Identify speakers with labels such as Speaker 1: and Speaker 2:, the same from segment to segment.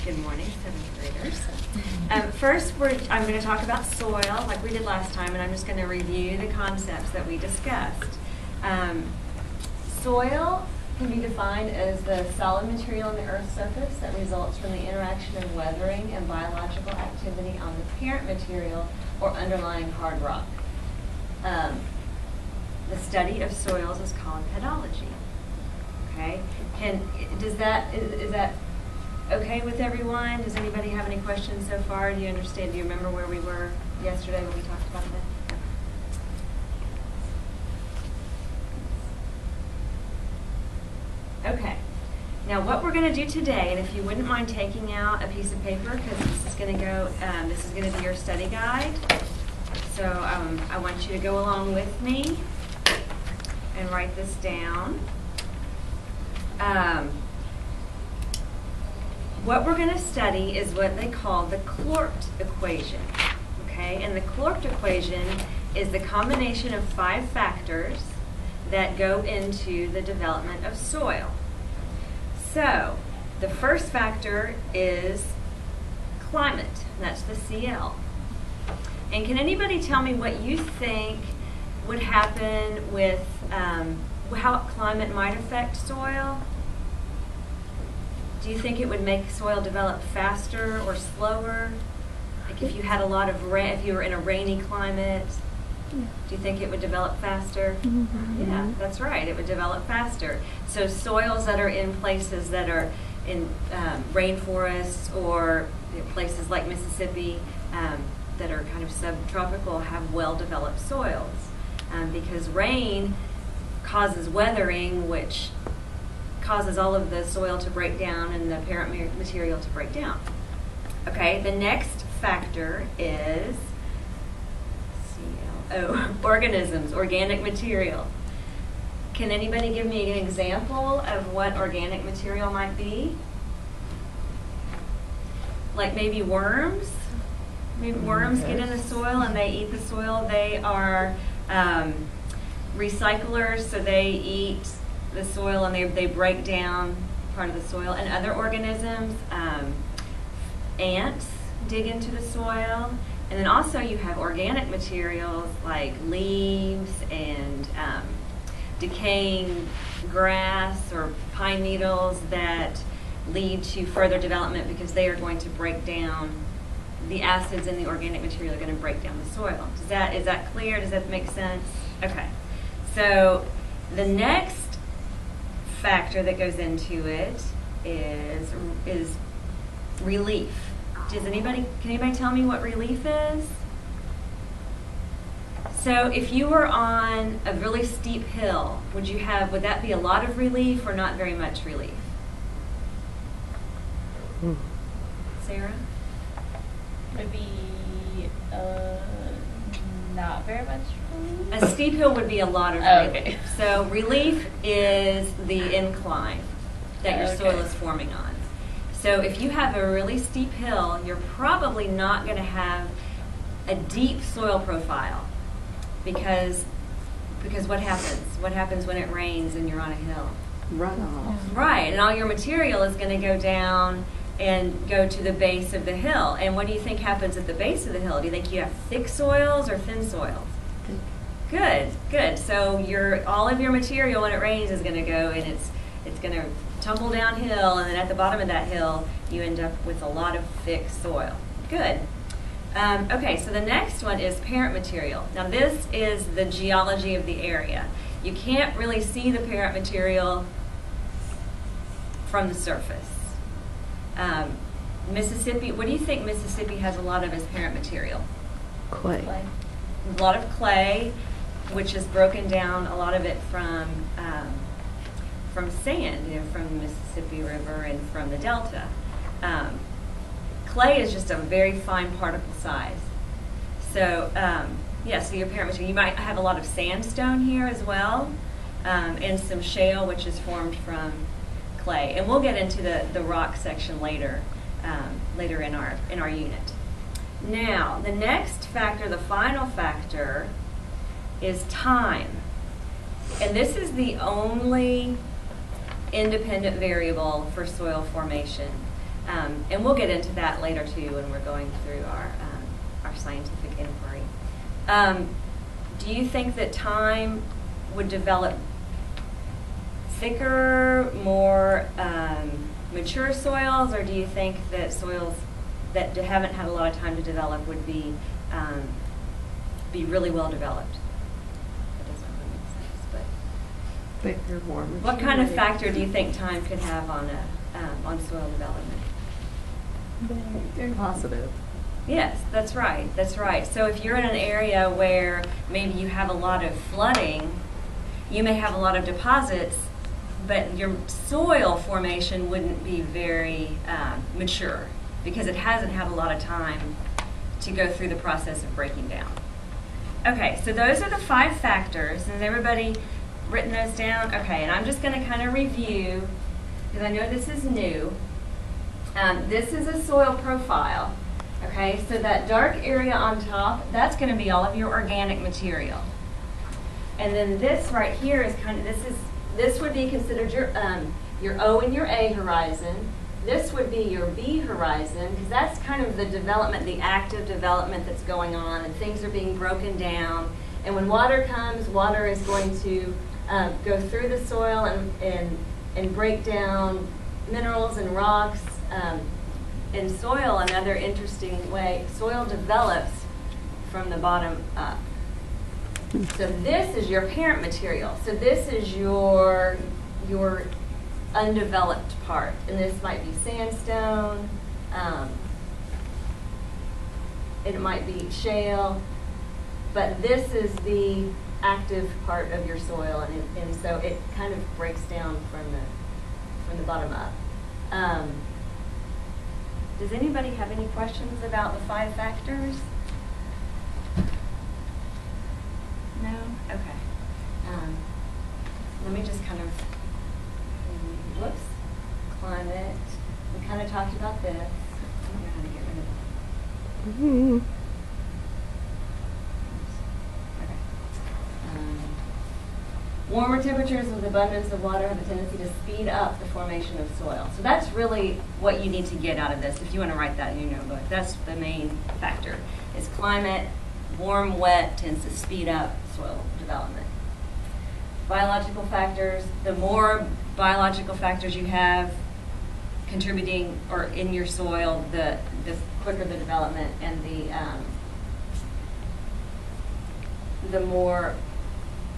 Speaker 1: Good morning, 7th graders. First, I'm going to talk about soil like we did last time, and I'm just going to review the concepts that we discussed. Soil can be defined as the solid material on the Earth's surface that results from the interaction of weathering and biological activity on the parent material or underlying hard rock. The study of soils is called pedology. Okay, is that okay with everyone? Does anybody have any questions so far? Do you understand? Do you remember where we were yesterday when we talked about that? Okay. Now what we're going to do today, and if you wouldn't mind taking out a piece of paper, because this is going to go, this is going to be your study guide. So I want you to go along with me and write this down. What we're going to study is what they call the Clort equation. Okay, and the Clort equation is the combination of 5 factors that go into the development of soil. So, the first factor is climate. That's the CL. And can anybody tell me what you think would happen with how climate might affect soil? Do you think it would make soil develop faster or slower? Like if you had a lot of rain, if you were in a rainy climate, do you think it would develop faster? Mm-hmm. Yeah, that's right. It would develop faster. So soils that are in places that are in rainforests or places like Mississippi that are kind of subtropical have well-developed soils because rain causes weathering, which causes all of the soil to break down and the parent material to break down. Okay, the next factor is organisms, organic material. Can anybody give me an example of what organic material might be? Like maybe worms? Maybe worms get in the soil and they eat the soil. They are recyclers, so they eat the soil and they break down part of the soil. And other organisms, ants dig into the soil. And then also you have organic materials like leaves and decaying grass or pine needles that lead to further development because they are going to break down the acids in the organic material are going to break down the soil. Is that clear? Does that make sense? Okay. So the next factor that goes into it is relief. Can anybody tell me what relief is? So if you were on a really steep hill, would that be a lot of relief or not very much relief? Sarah?
Speaker 2: Would be not very much relief.
Speaker 1: A steep hill would be a lot of relief. Okay. So relief is the incline that your soil is forming on. So if you have a really steep hill, you're probably not going to have a deep soil profile because what happens? What happens when it rains and you're on a hill?
Speaker 3: Runoff.
Speaker 1: Right, and all your material is going to go down and go to the base of the hill. And what do you think happens at the base of the hill? Do you think you have thick soils or thin soils? Thick. Good. So all of your material when it rains is going to go and it's going to tumble downhill, and then at the bottom of that hill you end up with a lot of thick soil. Good. Okay, so the next one is parent material. Now this is the geology of the area. You can't really see the parent material from the surface. Mississippi, what do you think Mississippi has a lot of as parent material?
Speaker 3: Clay.
Speaker 1: A lot of clay, which is broken down, a lot of it from sand, from the Mississippi River and from the Delta. Clay is just a very fine particle size. So, so your parent material, you might have a lot of sandstone here as well, and some shale, which is formed from clay. And we'll get into the rock section later in our unit. Now, the next factor, the final factor, is time. And this is the only independent variable for soil formation. And we'll get into that later too when we're going through our scientific inquiry. Do you think that time would develop thicker, more mature soils, or do you think that soils that haven't had a lot of time to develop would be really well developed? That doesn't really make sense, but
Speaker 3: Thicker, more mature.
Speaker 1: what kind of factor do you think time could have on soil development?
Speaker 3: Very positive.
Speaker 1: Yes, that's right. That's right. So if you're in an area where maybe you have a lot of flooding, you may have a lot of deposits, but your soil formation wouldn't be very mature because it hasn't had a lot of time to go through the process of breaking down. Okay, so those are the 5 factors. Has everybody written those down? Okay, and I'm just going to kind of review because I know this is new. This is a soil profile. Okay, so that dark area on top, that's going to be all of your organic material. And then this right here is kind of, this would be considered your O and your A horizon. This would be your B horizon, because that's kind of the development, the active development that's going on, and things are being broken down. And when water comes, water is going to go through the soil and break down minerals and rocks. In soil, another interesting way, soil develops from the bottom up. So this is your parent material. So this is your undeveloped part, and this might be sandstone. It might be shale, but this is the active part of your soil, and so it kind of breaks down from the bottom up. Does anybody have any questions about the 5 factors? No? Okay. Let me just kind of, whoops, climate. We kind of talked about this. I don't know how to get rid of it. Okay. Warmer temperatures with abundance of water have a tendency to speed up the formation of soil. So that's really what you need to get out of this. If you want to write that in your notebook, that's the main factor. Is climate, warm, wet, tends to speed up soil development. Biological factors, the more biological factors you have contributing or in your soil, the quicker the development and the more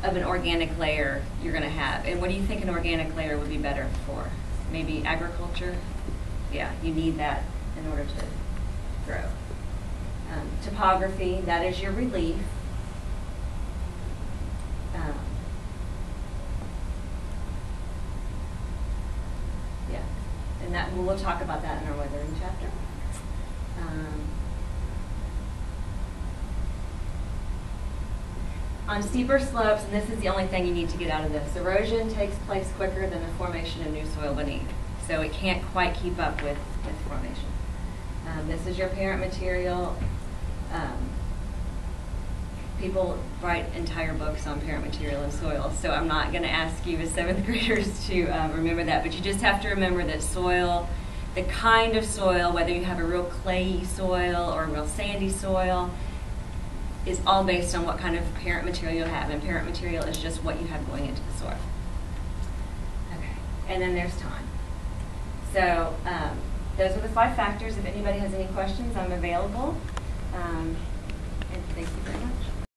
Speaker 1: of an organic layer you're going to have. And what do you think an organic layer would be better for? Maybe agriculture? Yeah, you need that in order to grow. Topography, that is your relief. Yeah, and that we'll talk about that in our weathering chapter. On steeper slopes, and this is the only thing you need to get out of this, erosion takes place quicker than the formation of new soil beneath. So it can't quite keep up with formation. This is your parent material. People write entire books on parent material and soil, so I'm not going to ask you as 7th graders to remember that, but you just have to remember that soil, the kind of soil, whether you have a real clayey soil or a real sandy soil, is all based on what kind of parent material you have, and parent material is just what you have going into the soil. Okay, and then there's time. So those are the 5 factors. If anybody has any questions, I'm available.